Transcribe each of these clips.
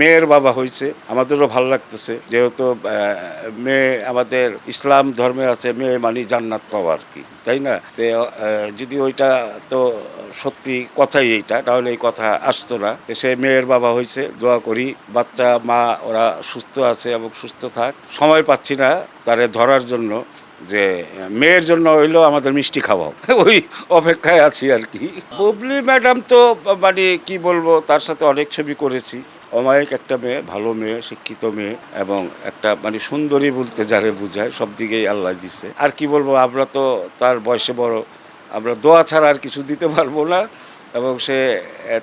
মেয়ের বাবা হয়েছে, আমাদেরও ভালো লাগতেছে, যেহেতু মেয়ে আমাদের ইসলাম ধর্মে আছে মেয়ে মানি জান্নাত পাওয়া আর কি, তাই না? তো যদি ওইটা তো সত্যি কথাই এইটা, তাহলে এই কথা আসতো না। সে মেয়ের বাবা হয়েছে, দোয়া করি বাচ্চা মা ওরা সুস্থ আছে এবং সুস্থ থাক। সময় পাচ্ছি না তারে ধরার জন্য, যে মেয়ের জন্য হইলো আমাদের মিষ্টি খাওয়াও ওই অপেক্ষায় আছি আর কি। বুবলি ম্যাডাম তো মানে কি বলবো, তার সাথে অনেক ছবি করেছি। অমায়িক একটা মেয়ে, ভালো মেয়ে, শিক্ষিত মেয়ে, এবং একটা মানে সুন্দরী বলতে যারে বোঝায়, সব দিকেই আল্লাহ দিছে। আর কি বলবো, আমরা তো তার বয়সে বড়, আমরা দোয়া ছাড়া আর কিছু দিতে পারবো না, এবং সে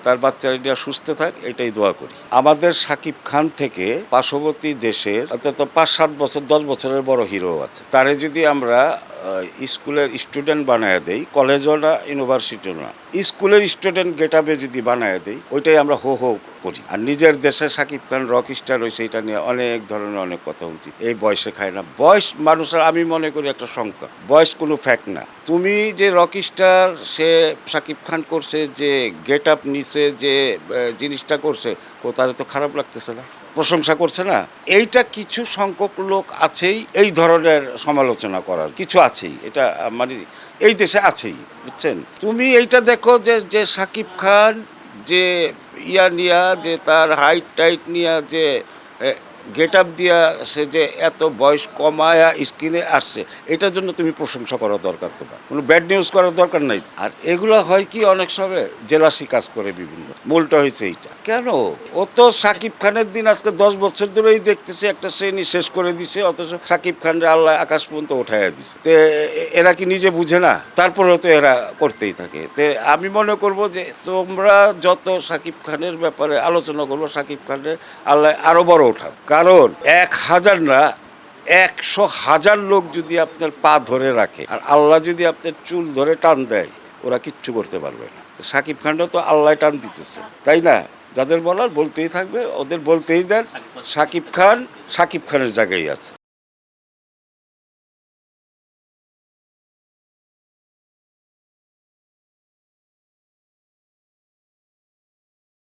তার বাচ্চারা সুস্থ থাক এটাই দোয়া করি। আমাদের শাকিব খান থেকে পার্শ্ববর্তী দেশের অন্তত 5-7 বছর 10 বছরের বড় হিরো আছে, তারে যদি আমরা স্কুলের স্টুডেন্ট বানায় দেই, কলেজও না ইউনিভার্সিটিও না, স্কুলের স্টুডেন্ট গেটআপে যদি বানায় দেই, ওইটাই আমরা হো হো করি। আর নিজের দেশে শাকিব খান রক স্টার হয়েছে, এটা নিয়ে অনেক ধরনের অনেক কথা বলছি। এই বয়সে খায় না, বয়স মানুষের আমি মনে করি একটা সংখ্যা, বয়স কোনো ফ্যাক্ট না। তুমি যে রক স্টার, সে শাকিব খান করছে, যে গেট আপ নিছে, যে জিনিসটা করছে, তার তো খারাপ লাগতেছে না, প্রশংসা করছে না? এইটা কিছু সংখ্যক লোক আছেই এই ধরনের সমালোচনা করার, কিছু আছেই, এটা মানে এই দেশে আছেই, বুঝছেন? তুমি এইটা দেখো যে যে শাকিব খান যে নিয়া, যে তার হাইট টাইট নিয়া, যে গেট আপ দিয়া, সে যে এত বয়স কমায়া স্ক্রিনে আসছে, এটার জন্য তুমি প্রশংসা করার দরকার, তোমার কোনো ব্যাড নিউজ করার দরকার নাই। আর এগুলো হয় কি, অনেক সময় জেলাসি কাজ করে বিভিন্ন, মূলটা হয়েছে এইটা। কেন? ও তো শাকিব খানের দিন আজকে 10 বছর ধরেই দেখতেছে, একটা শ্রেণী শেষ করে দিছে, অথচ শাকিব খানরে আল্লাহ আকাশ পর্যন্ত উঠাইয়া দিছে। তে এরা কি নিজে বুঝে না? তারপরেও তো এরা করতেই থাকে। তে আমি মনে করব যে তোমরা যত শাকিব খানের ব্যাপারে আলোচনা করবো, শাকিব খানের আল্লাহ আরো বড় ওঠাও। কারণ 1000 না, 100,000 লোক যদি আপনার পা ধরে রাখে, আর আল্লাহ যদি আপনার চুল ধরে টান দেয়, ওরা কিচ্ছু করতে পারবে না। শাকিব খানও তো আল্লাহ টান দিতেছে, তাই না? যাদের বলার বলতেই থাকবে, ওদের বলতেই দেন। শাকিব খান শাকিব খানের জায়গায় আছে।